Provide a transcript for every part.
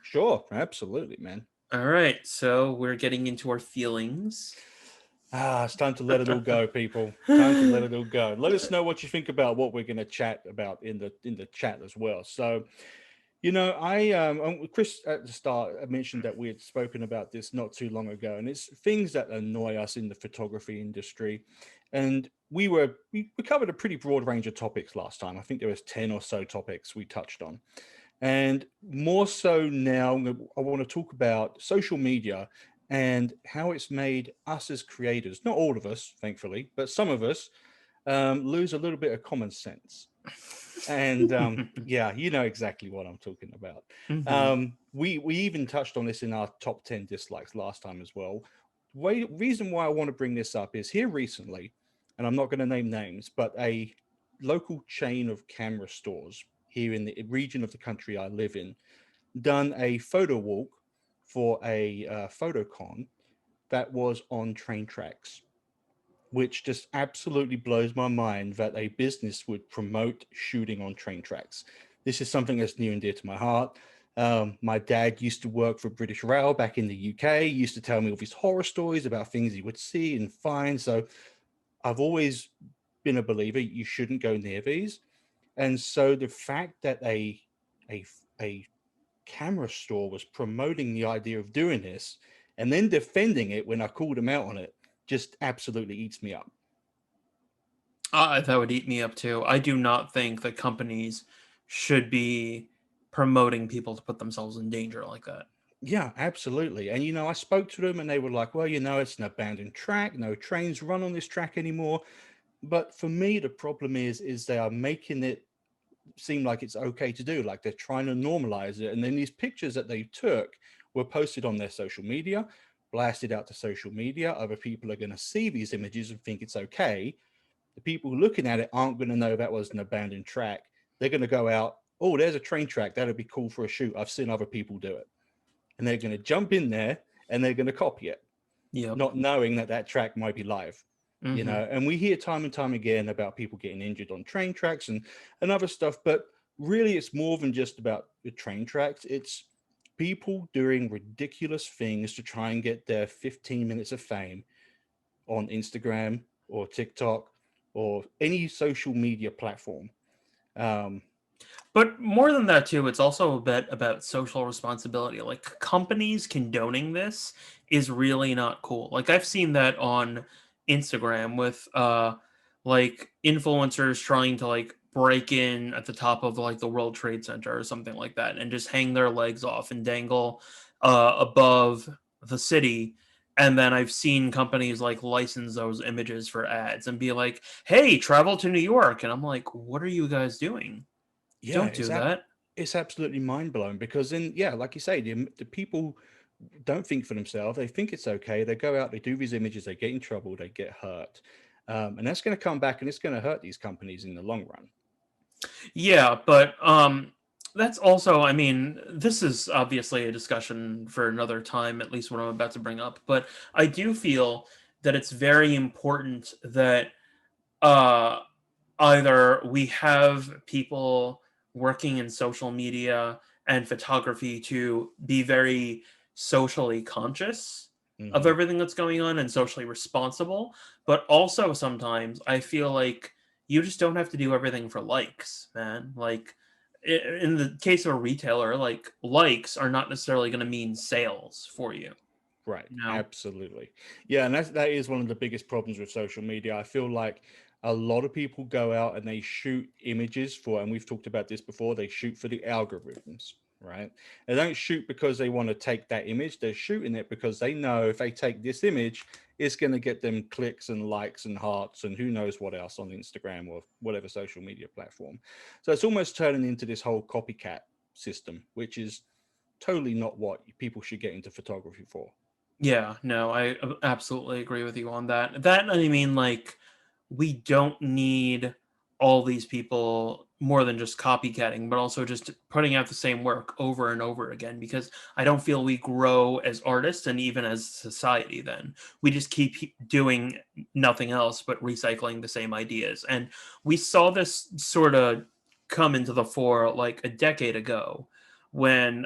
Sure, absolutely, man. All right, so we're getting into our feelings. It's time to let it all go, people. Time to let it all go. Let us know what you think about what we're going to chat about in the chat as well. So, Chris at the start mentioned that we had spoken about this not too long ago, and it's things that annoy us in the photography industry. And we covered a pretty broad range of topics last time. I think there was 10 or so topics we touched on. And more so now, I want to talk about social media and how it's made us as creators, not all of us, thankfully, but some of us, lose a little bit of common sense. And yeah, you know exactly what I'm talking about. Hmm. We even touched on this in our top 10 dislikes last time as well. Reason why I want to bring this up is here recently, and I'm not going to name names, but a local chain of camera stores here in the region of the country I live in done a photo walk for a photo con that was on train tracks, which just absolutely blows my mind that a business would promote shooting on train tracks. This is something that's near and dear to my heart. My dad used to work for British Rail back in the UK. He used to tell me all these horror stories about things he would see and find. So I've always been a believer you shouldn't go near these. And so the fact that a a camera store was promoting the idea of doing this and then defending it when I called him out on it just absolutely eats me up. That would eat me up too. I do not think that companies should be promoting people to put themselves in danger like that. Yeah, absolutely. And I spoke to them and they were like, well, it's an abandoned track. No trains run on this track anymore. But for me, the problem is they are making it seem like it's okay to do, like they're trying to normalize it. And then these pictures that they took were posted on their social media, blasted out to social media. Other people are going to see these images and think it's okay. The people looking at it aren't going to know that was an abandoned track. They're going to go out, oh, there's a train track. That'd be cool for a shoot. I've seen other people do it. And they're going to jump in there and they're going to copy it, Yep. not knowing that that track might be live. Hmm. And we hear time and time again about people getting injured on train tracks and other stuff, but really it's more than just about the train tracks. It's people doing ridiculous things to try and get their 15 minutes of fame on Instagram or TikTok or any social media platform. Um, But more than that too, it's also a bit about social responsibility. Like companies condoning this is really not cool. Like I've seen that on Instagram with like influencers trying to like break in at the top of like the World Trade Center or something like that and just hang their legs off and dangle above the city. And then I've seen companies like license those images for ads and be like, "Hey, travel to New York." And I'm like, "What are you guys doing? yeah, Don't do that." it's absolutely mind blowing because then, yeah, like you say, the people don't think for themselves. They think it's okay. They go out, they do these images, they get in trouble, they get hurt. And that's going to come back and it's going to hurt these companies in the long run. Yeah, but that's also, I mean, this is obviously a discussion for another time, at least what I'm about to bring up, but I do feel that it's very important that uh either we have people working in social media and photography to be very socially conscious of Hmm. everything that's going on and socially responsible, but also sometimes I feel like you just don't have to do everything for likes, man. Like in the case of a retailer, like likes are not necessarily going to mean sales for you, Right. you know? Absolutely. Yeah. And that is one of the biggest problems with social media. I feel like a lot of people go out and they shoot images for, and we've talked about this before, they shoot for the algorithms, right? They don't shoot because they want to take that image. They're shooting it because they know if they take this image, it's going to get them clicks and likes and hearts and who knows what else on Instagram or whatever social media platform. So it's almost turning into this whole copycat system, which is totally not what people should get into photography for. Yeah, no, I absolutely agree with you on that. That, I mean, like, we don't need all these people more than just copycatting, but also just putting out the same work over and over again because I don't feel we grow as artists and even as society then. We just keep doing nothing else but recycling the same ideas. And we saw this sort of come into the fore like a decade ago when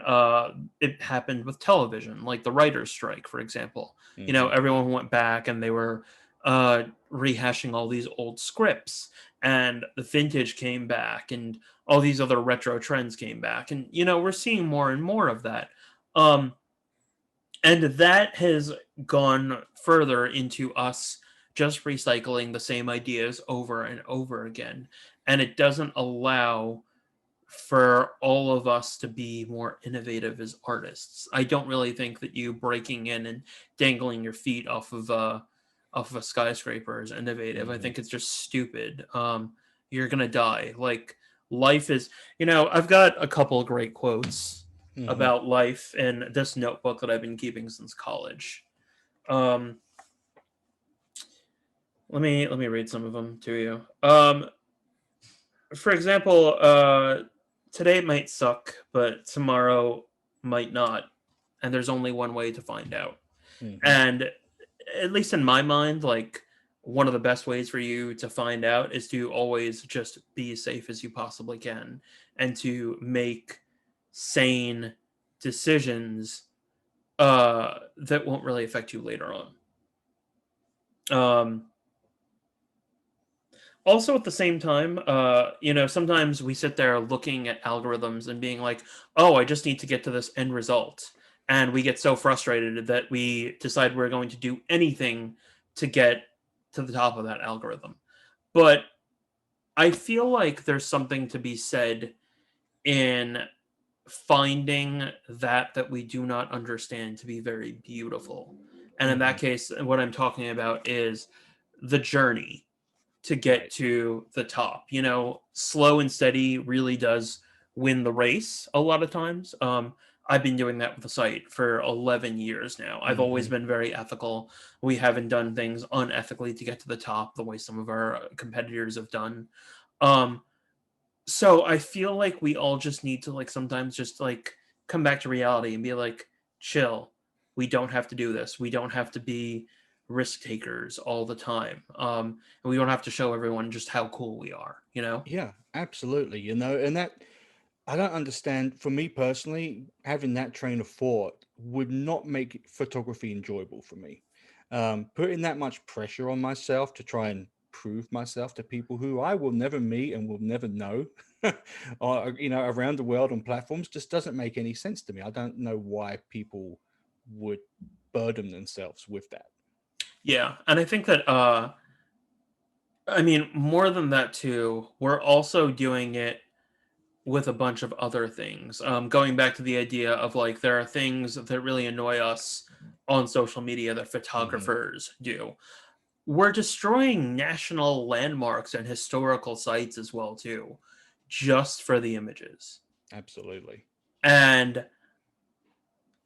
it happened with television, like the writer's strike, for example. Hmm. Everyone went back and they were rehashing all these old scripts, and the vintage came back, and all these other retro trends came back, and we're seeing more and more of that. Um, and that has gone further into us just recycling the same ideas over and over again, and it doesn't allow for all of us to be more innovative as artists. I don't really think that you breaking in and dangling your feet off of a skyscraper is innovative. I Hmm. think it's just stupid. You're gonna die. Like, life is. I've got a couple of great quotes Hmm. about life in this notebook that I've been keeping since college. Um, let me read some of them to you. For example, today might suck, but tomorrow might not, and there's only one way to find out. Hmm. And at least in my mind, like, one of the best ways for you to find out is to always just be as safe as you possibly can, and to make sane decisions that won't really affect you later on. Um, Also, at the same time, sometimes we sit there looking at algorithms and being like, oh, I just need to get to this end result. And we get so frustrated that we decide we're going to do anything to get to the top of that algorithm. But I feel like there's something to be said in finding that we do not understand to be very beautiful. And in Hmm. that case, what I'm talking about is the journey to get Right. to the top. Slow and steady really does win the race a lot of times. I've been doing that with the site for 11 years now. I've always Hmm. been very ethical. We haven't done things unethically to get to the top the way some of our competitors have done. Um, so I feel like we all just need to, like, sometimes just like come back to reality and be like, chill. We don't have to do this. We don't have to be risk takers all the time. And we don't have to show everyone just how cool we are. Yeah, absolutely. And that I don't understand. For me personally, having that train of thought would not make photography enjoyable for me. Putting that much pressure on myself to try and prove myself to people who I will never meet and will never know, or around the world on platforms, just doesn't make any sense to me. I don't know why people would burden themselves with that. Yeah. And I think that I mean, more than that too, we're also doing it with a bunch of other things. Going back to the idea of, like, there are things that really annoy us on social media that Hmm. photographers do. We're destroying national landmarks and historical sites as well too, just for the images. Absolutely. And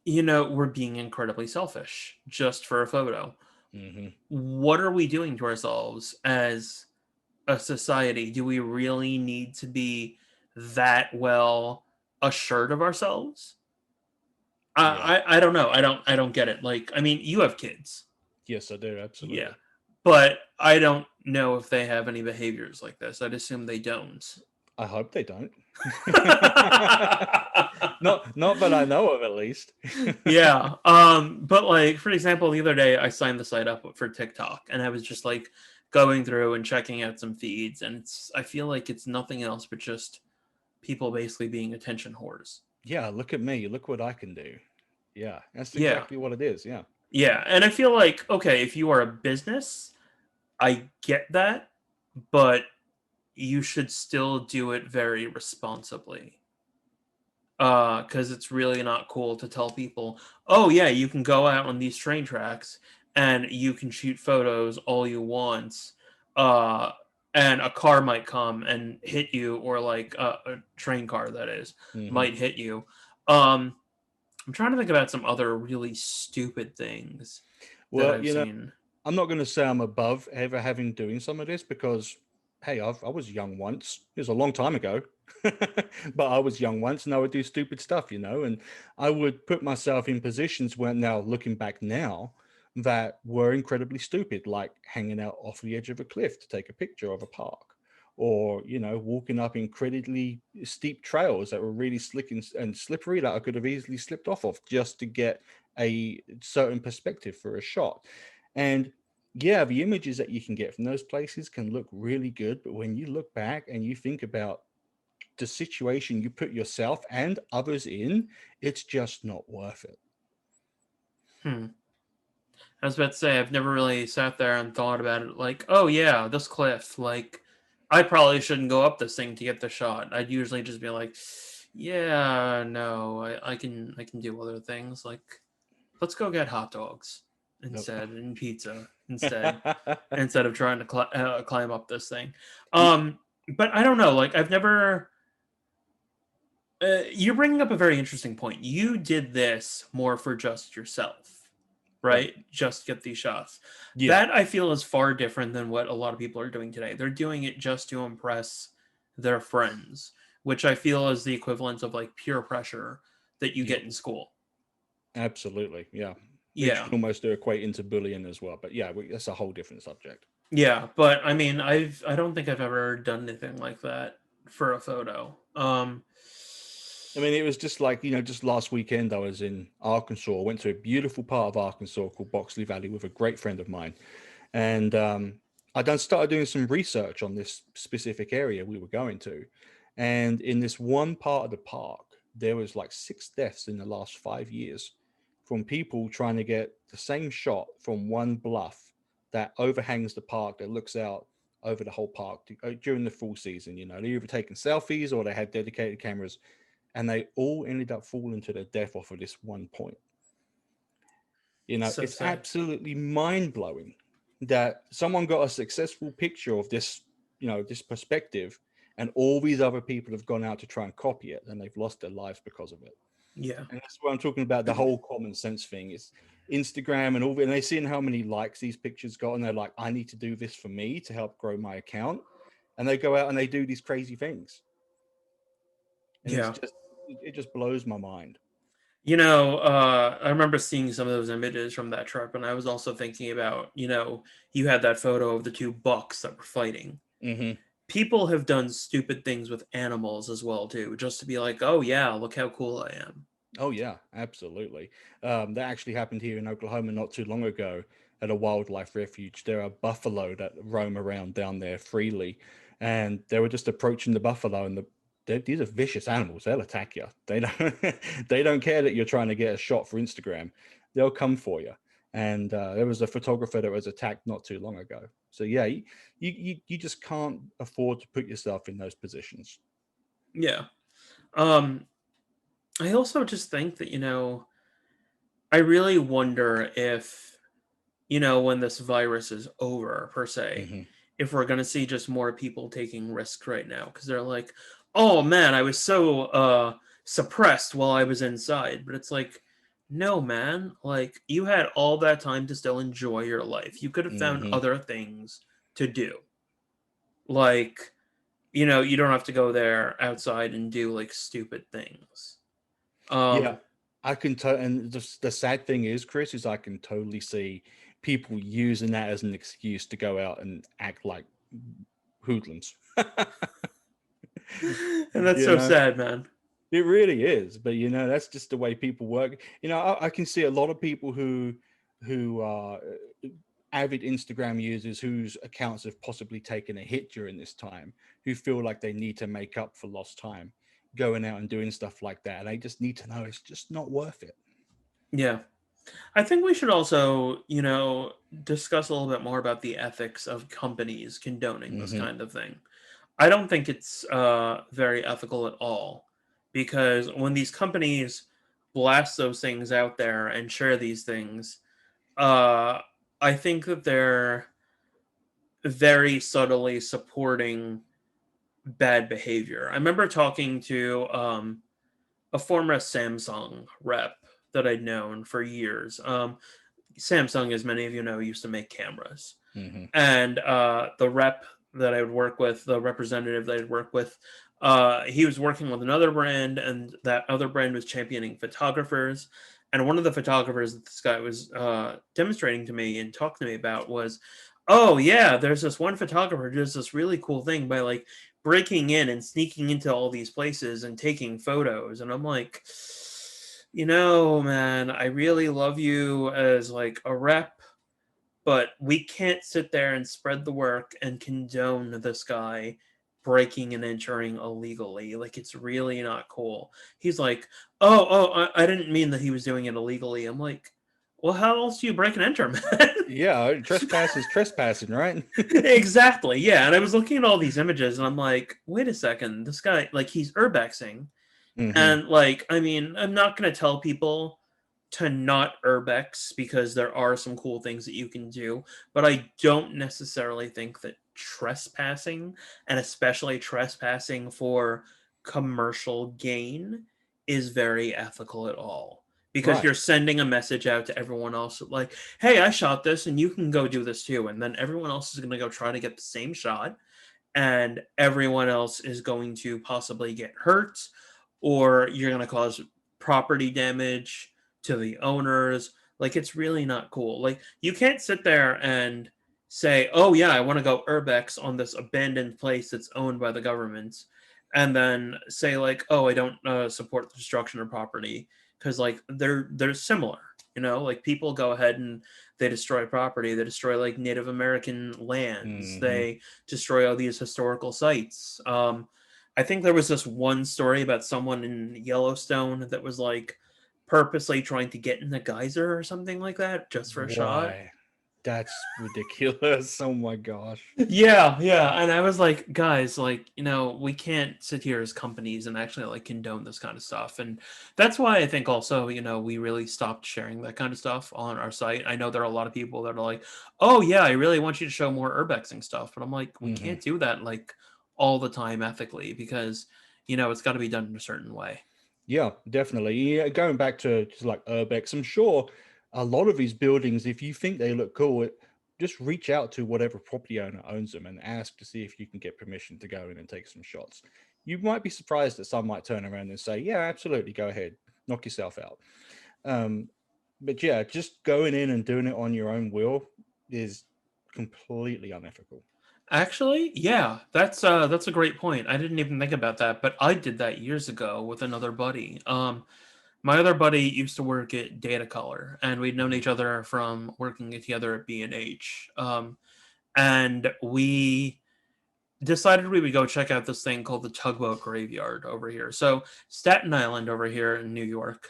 we're being incredibly selfish just for a photo. Hmm. What are we doing to ourselves as a society? Do we really need to be that well assured of ourselves? Yeah. I don't know. I don't get it. Like, I mean, you have kids. Yes, I do. Yeah. Absolutely. But I don't know if they have any behaviors like this. I'd assume they don't. I hope they don't. Not that I know of, at least. Yeah. But, like, for example, the other day I signed the site up for TikTok, and I was just like going through and checking out some feeds, and I feel like it's nothing else but just people basically being attention whores. Yeah, look at me. Look what I can do. Yeah, that's Yeah. exactly what it is. Yeah. Yeah. And I feel like, okay, if you are a business, I get that, but you should still do it very responsibly. Because it's really not cool to tell people, oh yeah, you can go out on these train tracks and you can shoot photos all you want, uh, and a car might come and hit you, or like a train car, that is, Hmm. might hit you. Um, I'm trying to think about some other really stupid things that Well, I've seen. I'm not going to say I'm above ever having doing some of this because, hey, I was young once. It was a long time ago, but I was young once, and I would do stupid stuff, and I would put myself in positions where now looking back now that were incredibly stupid, like hanging out off the edge of a cliff to take a picture of a park, or walking up incredibly steep trails that were really slick and slippery that I could have easily slipped off of just to get a certain perspective for a shot. And yeah, the images that you can get from those places can look really good, but when you look back and you think about the situation you put yourself and others in, it's just not worth it. Hmm. I was about to say, I've never really sat there and thought about it like, oh yeah, this cliff, like, I probably shouldn't go up this thing to get the shot. I'd usually just be like, yeah, no, I can do other things. Like, let's go get hot dogs instead and pizza instead of trying to climb up this thing. But I don't know. Like, I've never. You're bringing up a very interesting point. You did this more for just yourself, right? Just get these shots. Yeah, That I feel is far different than what a lot of people are doing today. They're doing it just to impress their friends, which I feel is the equivalent of like peer pressure that you yeah, get in school. absolutely. Yeah, which Yeah. can almost equate into bullying as well. But yeah, that's a whole different subject. Yeah, but I mean, I don't think I've ever done anything like that for a photo. I mean, it was just like, just last weekend I was in Arkansas. I went to a beautiful part of Arkansas called Boxley Valley with a great friend of mine. And I done started doing some research on this specific area we were going to. And in this one part of the park, there was like 6 deaths in the last 5 years from people trying to get the same shot from one bluff that overhangs the park, that looks out over the whole park during the full season. They either taking selfies or they had dedicated cameras, and they all ended up falling to their death off of this one point. so It's sad. absolutely mind blowing that someone got a successful picture of this, this perspective, and all these other people have gone out to try and copy it, and they've lost their lives because of it. Yeah. And that's what I'm talking about. The whole common sense thing is Instagram and all, and they seeing how many likes these pictures got, and they're like, I need to do this for me to help grow my account. And they go out and they do these crazy things. And Yeah. it just blows my mind. I remember seeing some of those images from that trip, and I was also thinking about, you had that photo of the two bucks that were fighting. Hmm. People have done stupid things with animals as well, too, just to be like, oh yeah, look how cool I am. Oh yeah, absolutely. That actually happened here in Oklahoma not too long ago at a wildlife refuge. There are buffalo that roam around down there freely, and they were just approaching the buffalo, and these are vicious animals. They'll attack you. They don't they don't care that you're trying to get a shot for Instagram. They'll come for you. And there was a photographer that was attacked not too long ago. So yeah, you just can't afford to put yourself in those positions. Yeah. Um, I also just think that, I really wonder if, when this virus is over, per se, Hmm. if we're going to see just more people taking risks right now. Because they're like, oh man, I was so suppressed while I was inside. But it's like, no, man. Like, you had all that time to still enjoy your life. You could have found Hmm. other things to do. Like, you don't have to go there outside and do like stupid things. Yeah, Um, I can and the sad thing is, Chris, is I can totally see people using that as an excuse to go out and act like hoodlums. and that's You so know, sad, man. it really is. But that's just the way people work. I can see a lot of people who are avid Instagram users whose accounts have possibly taken a hit during this time, who feel like they need to make up for lost time, going out and doing stuff like that. And they just need to know it's just not worth it. Yeah. I think we should also, discuss a little bit more about the ethics of companies condoning this Hmm. kind of thing. I don't think it's very ethical at all because when these companies blast those things out there and share these things, uh, I think that they're very subtly supporting bad behavior. I remember talking to a former Samsung rep that I'd known for years. Samsung, as many of you know, used to make cameras. Hmm. And the rep that I would work with, the representative that I'd work with, he was working with another brand, and that other brand was championing photographers. And one of the photographers that this guy was demonstrating to me and talking to me about was, Oh yeah, there's this one photographer who does this really cool thing by like breaking in and sneaking into all these places and taking photos. And I'm like, man, I really love you as like a rep, but we can't sit there and spread the work and condone this guy breaking and entering illegally. Like, it's really not cool. He's like, I didn't mean that he was doing it illegally. I'm like, well, how else do you break and enter, man? Yeah, trespass is trespassing, right? Exactly. Yeah. And I was looking at all these images and I'm like, wait a second, this guy, like, he's urbexing. Hmm. And, like, I mean, I'm not going to tell people to not urbex because there are some cool things that you can do, but I don't necessarily think that trespassing, and especially trespassing for commercial gain, is very ethical at all. Because Right. you're sending a message out to everyone else like, hey, I shot this and you can go do this too. And then everyone else is going to go try to get the same shot, and everyone else is going to possibly get hurt, or you're going to cause property damage to the owners. Like, it's really not cool. Like, you can't sit there and say, oh yeah, I want to go urbex on this abandoned place that's owned by the government, and then say like, oh, I don't support the destruction of property, because like they're similar. Like, people go ahead and they destroy property, they destroy like Native American lands, Hmm. they destroy all these historical sites. I think there was this one story about someone in Yellowstone that was like purposely trying to get in the geyser or something like that just for a shot. Why? That's ridiculous. Oh my gosh. Yeah, yeah. And I was like, guys, like, we can't sit here as companies and actually like condone this kind of stuff. And that's why I think also, we really stopped sharing that kind of stuff on our site. I know there are a lot of people that are like, oh yeah, I really want you to show more urbexing stuff. But I'm like, we Hmm. can't do that like all the time ethically, because it's got to be done in a certain way. Yeah, definitely. Yeah, going back to like urbex, I'm sure a lot of these buildings, if you think they look cool, just reach out to whatever property owner owns them and ask to see if you can get permission to go in and take some shots. You might be surprised that some might turn around and say, "Yeah, absolutely, go ahead, knock yourself out." Um, but yeah, just going in and doing it on your own will is completely unethical. Actually, yeah, that's a great point. I didn't even think about that, but I did that years ago with another buddy. My other buddy used to work at Data Color, and we'd known Mhm. each other from working together at B&H. And we decided we would go check out this thing called the Tugboat Graveyard over here. So Staten Island over here in New York.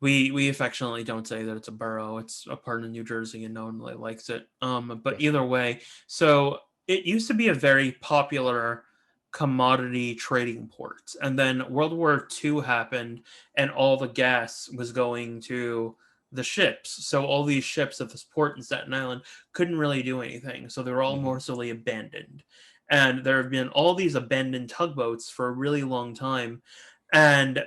We affectionately don't say that it's a borough. It's a part of New Jersey, and no one really likes it. But either Definitely. way, so it used to be a very popular commodity trading port, and then World War II happened, and all the gas was going to the ships. So all these ships at this port in Staten Island couldn't really do anything. So they were all Hmm. more so abandoned, and there have been all these abandoned tugboats for a really long time, and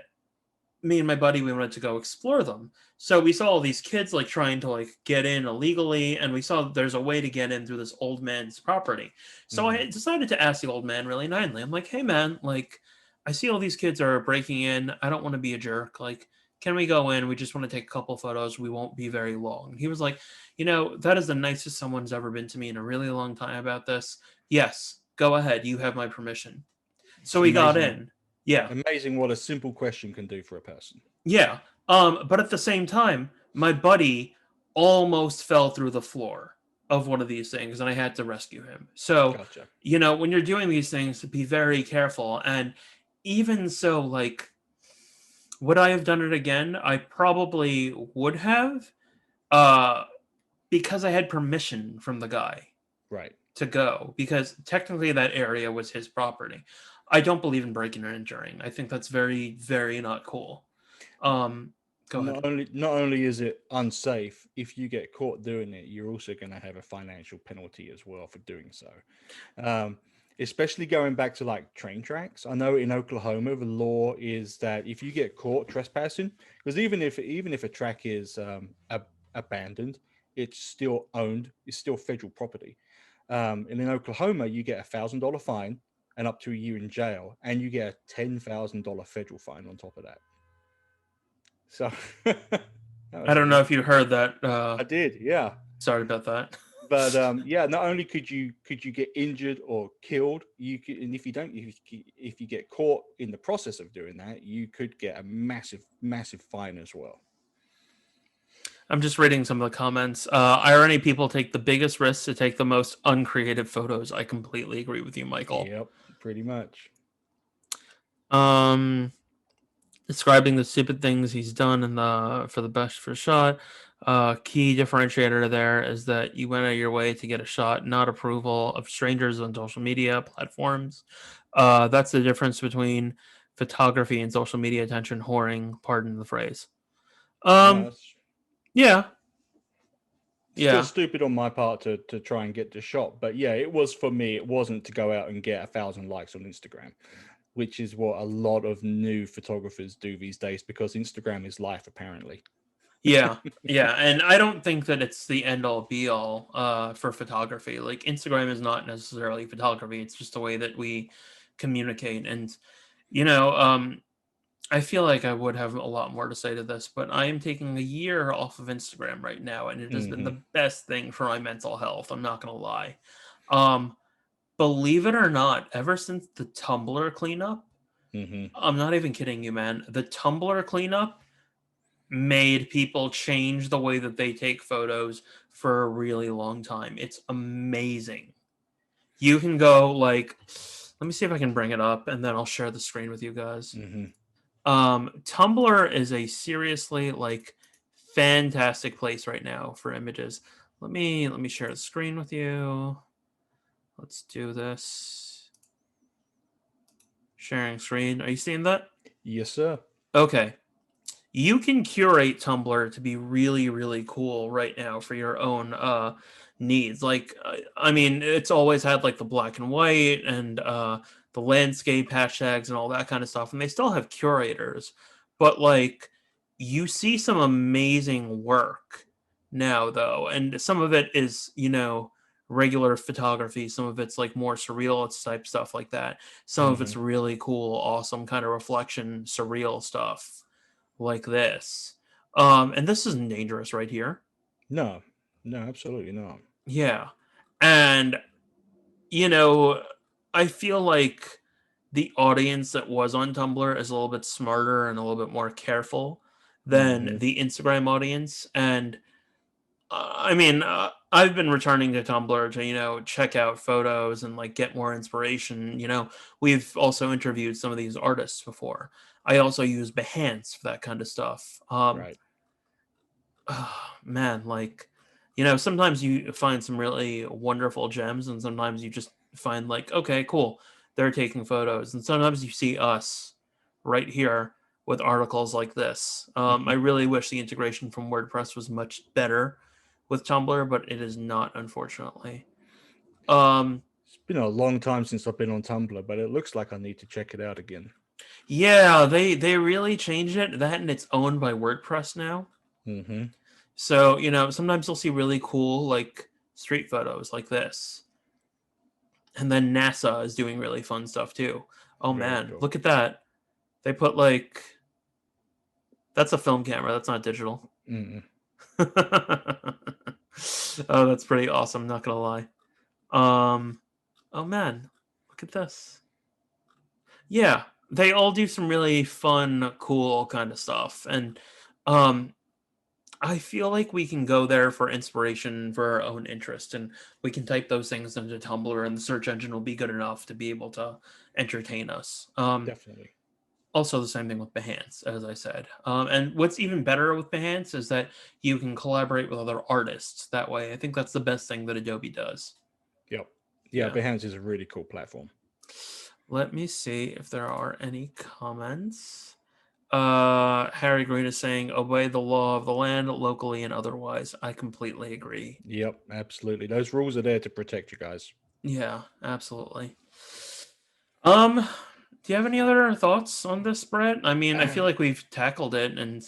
me and my buddy, we wanted to go explore them. So we saw all these kids like trying to like get in illegally, and we saw that there's a way to get in through this old man's property. So Hmm. I decided to ask the old man really nicely. I'm like, hey man, like, I see all these kids are breaking in. I don't want to be a jerk. Like, can we go in? We just want to take a couple photos. We won't be very long. He was like, that is the nicest someone's ever been to me in a really long time about this. Yes, go ahead. You have my permission. So It's we got amazing, in. Yeah. amazing what a simple question can do for a person. Yeah. But at the same time, my buddy almost fell through the floor of one of these things, and I had to rescue him. So, Gotcha. when you're doing these things, be very careful. And even so, like, would I have done it again? I probably would have, uh, because I had permission from the guy Right. to go, because technically that area was his property. I don't believe in breaking and entering. I think that's very, very not cool. Um, Go ahead. Not only is it unsafe, if you get caught doing it, you're also going to have a financial penalty as well for doing so. Um, Especially going back to like train tracks. I know in Oklahoma the law is that if you get caught trespassing, because even if a track is abandoned, it's still owned. It's still federal property. And in Oklahoma, you get $1,000 fine and up to a year in jail, and you get a $10,000 federal fine on top of that. So that I was don't know if ridiculous. you heard that. I did, yeah. Sorry about that. But yeah, not only could you get injured or killed, you could, and if you get caught in the process of doing that, you could get a massive fine as well. I'm just reading some of the comments. Irony people take the biggest risks to take the most uncreative photos. I completely agree with you, Michael. Yep, pretty much. Um, Describing the stupid things he's done in the for the best for shot. Key differentiator there is that you went out of your way to get a shot, not approval of strangers on social media platforms. That's the difference between photography and social media attention whoring. Pardon the phrase. No, Um, that's yeah, still yeah. stupid on my part to try and get the shot. But yeah, it was for me. It wasn't to go out and get 1,000 likes on Instagram, which is what a lot of new photographers do these days because Instagram is life apparently. Yeah, yeah, and I don't think that it's the end all be all for photography. Like Instagram is not necessarily photography; it's just a way that we communicate. And you know, I feel like I would have a lot more to say to this, but I am taking a year off of Instagram right now, and it has been Hmm. the best thing for my mental health. I'm not gonna lie. Um, Believe it or not, ever since the Tumblr cleanup, Hmm. I'm not even kidding you, man. The Tumblr cleanup made people change the way that they take photos for a really long time. It's amazing. You can go like, let me see if I can bring it up and then I'll share the screen with you guys. Hmm. Tumblr is a seriously like fantastic place right now for images. Let me share the screen with you. Let's do this. Sharing screen. Are you seeing that? Yes, sir. Okay. You can curate Tumblr to be really, really cool right now for your own needs. Like, I mean, it's always had like the black and white and the landscape hashtags and all that kind of stuff, and they still have curators. But like, you see some amazing work now, though, and some of it is, regular photography. Some of it's like more surrealist type stuff like that. Some of Hmm. it's really cool, awesome kind of reflection, surreal stuff like this. And this isn't dangerous right here. No, no, absolutely not. Yeah. And, you know, I feel like the audience that was on Tumblr is a little bit smarter and a little bit more careful than Hmm. the Instagram audience. And I mean, I've been returning to Tumblr to, check out photos and like get more inspiration. We've also interviewed some of these artists before. I also use Behance for that kind of stuff. Right. Man, like, sometimes you find some really wonderful gems, and sometimes you just find, like, okay, cool, they're taking photos. And sometimes you see us right here with articles like this. I really wish the integration from WordPress was much better with Tumblr, but it is not, unfortunately. Um, It's been a long time since I've been on Tumblr, but it looks like I need to check it out again. yeah, they really changed it. That and it's owned by WordPress now. Hmm. So, sometimes you'll see really cool, like, street photos like this. And then NASA is doing really fun stuff too. Oh Very man, cool. look at that. They put like that's a film camera, that's not digital. Mm. Oh, that's pretty awesome, not gonna lie. Um oh man, look at this. Yeah, they all do some really fun, cool kind of stuff. And um I feel like we can go there for inspiration for our own interest, and we can type those things into Tumblr, and the search engine will be good enough to be able to entertain us. Definitely. Also, the same thing with Behance, as I said. And what's even better with Behance is that you can collaborate with other artists that way. I think that's the best thing that Adobe does. Yep. Yeah, Yeah. Behance is a really cool platform. Let me see if there are any comments. Harry Green is saying, obey the law of the land locally and otherwise. I completely agree. Yep, absolutely. Those rules are there to protect you guys. Yeah, absolutely. Um, do you have any other thoughts on this, Brett? I mean, I feel like we've tackled it and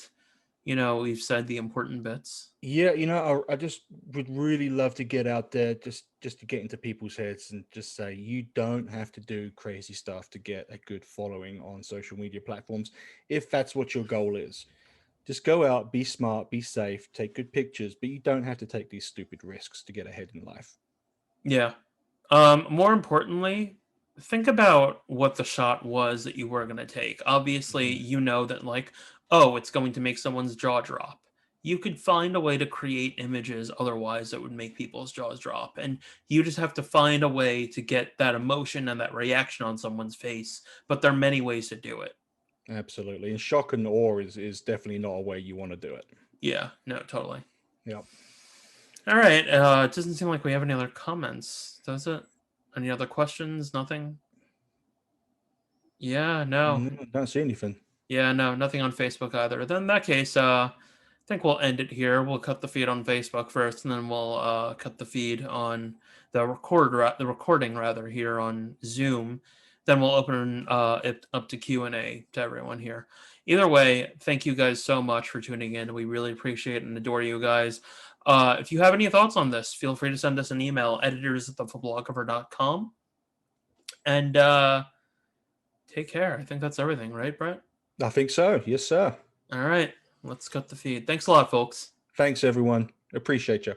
we've said the important bits. Yeah, I just would really love to get out there just to get into people's heads and just say you don't have to do crazy stuff to get a good following on social media platforms if that's what your goal is. Just go out, be smart, be safe, take good pictures, but you don't have to take these stupid risks to get ahead in life. Yeah. More importantly, think about what the shot was that you were going to take. Obviously, Mhm. you know that, like, oh, it's going to make someone's jaw drop. You could find a way to create images otherwise that would make people's jaws drop. And you just have to find a way to get that emotion and that reaction on someone's face. But there are many ways to do it. Absolutely. And shock and awe is definitely not a way you want to do it. Yeah, no, totally. Yep. All right. It doesn't seem like we have any other comments, does it? Any other questions? Nothing? Yeah, no. No, don't see anything. Yeah, no, nothing on Facebook either. Then in that case, I think we'll end it here. We'll cut the feed on Facebook first, and then we'll cut the feed on the recording rather here on Zoom. Then we'll open it up to Q&A to everyone here. Either way, thank you guys so much for tuning in. We really appreciate and adore you guys. If you have any thoughts on this, feel free to send us an email, editors@thephoblographer.com. And take care. I think that's everything, right, Brett? I think so. Yes, sir. All right, let's cut the feed. Thanks a lot, folks. Thanks, everyone. Appreciate you.